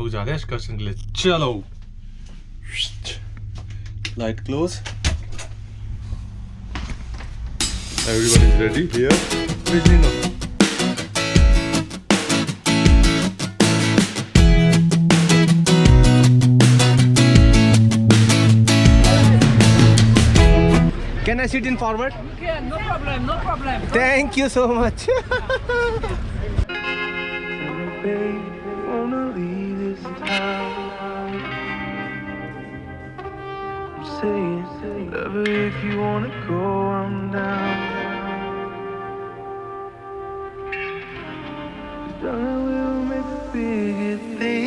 लोग जा रहे हैं एक्सकर्शन के लिए। चलो light close, everybody is ready here. Can I sit in forward? Yeah, no problem, no problem. Thank you so much. Wanna leave this town. I'm saying, whatever, if you wanna go, I'm down. Darling, we'll make the bigger thing.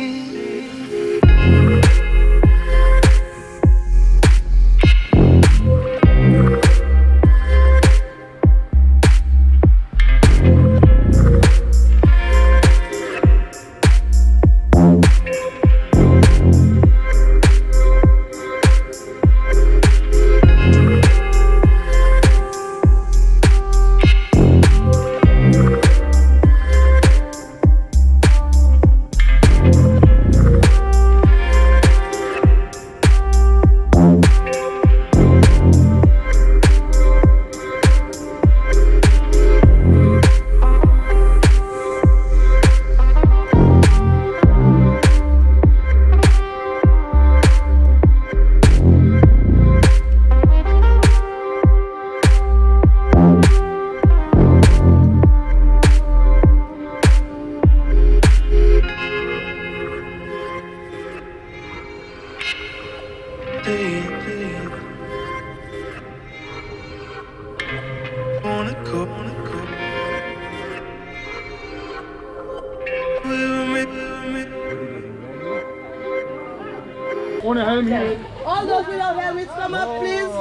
All those without helmets, come up, please.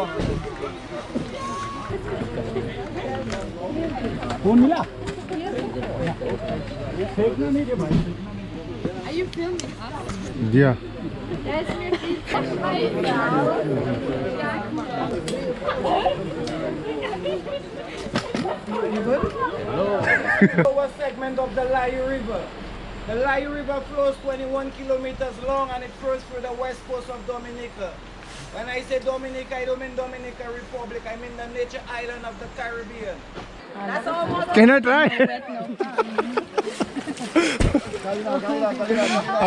Are you filming us? Yeah. Yes, Lower segment of the Lai River. The Lai River flows 21 kilometers long and it flows through the west coast of Dominica. When I say Dominica, I don't mean Dominican Republic, I mean the nature island of the Caribbean. That's almost. Can I try?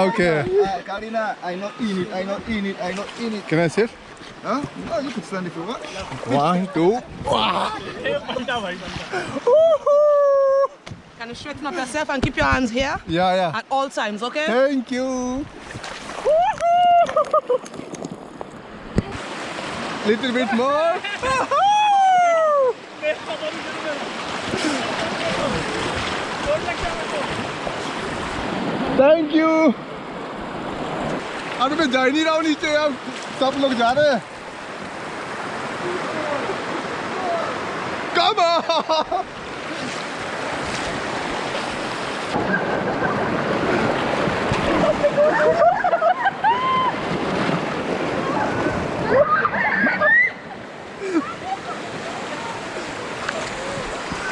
Okay. Karina, I not in it, I not in it, I not in it. Can I sit? Huh? No, you can stand if you want. 1, 2. Can you straighten up yourself and keep your hands here Yeah. at all times, okay? Thank you. Little bit more. Thank you. अरे मैं जा ही नहीं रहा हूँ नीचे, अब सब लोग जा रहे हैं. Come on.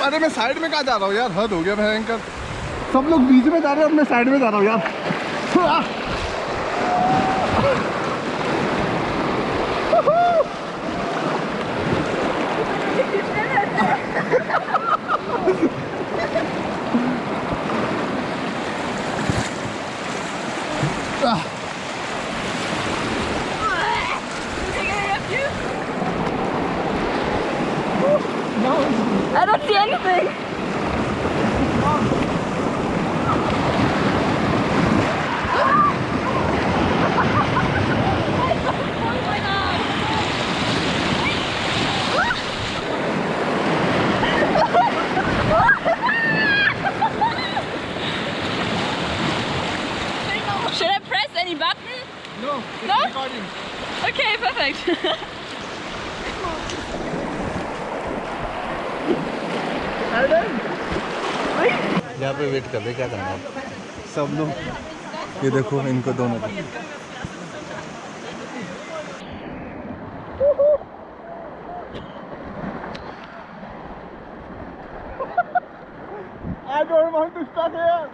अरे मैं साइड में कहाँ जा रहा हूँ यार, हद हो गया भयंकर. सब लोग बीच में जा रहे हैं और मैं साइड में जा रहा हूँ यार. I don't see anything. Should I press any button? No, No? recording. Okay, perfect. यहाँ पे वेट कर रहे, क्या करना है सब लोग. ये देखो इनको दोनों को. I don't want to start here.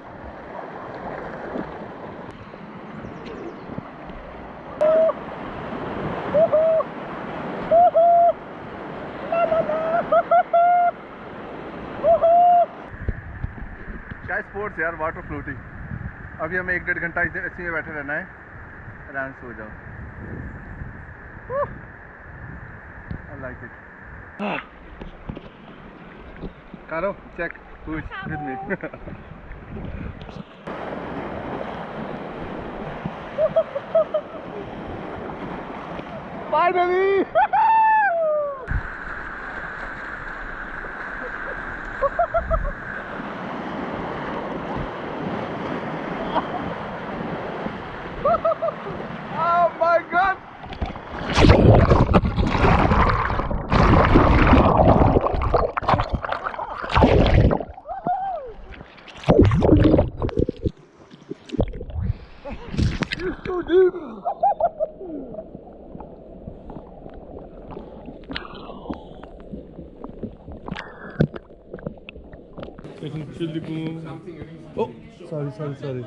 Course यार, वाटर फ्लोटिंग। अभी हमें 1-1.5 घंटा इसी में बैठे रहना है, आराम से हो जाओ। I like it. Caro, check who is with me. Finally! Oh my God! It's too deep. Oh, sorry.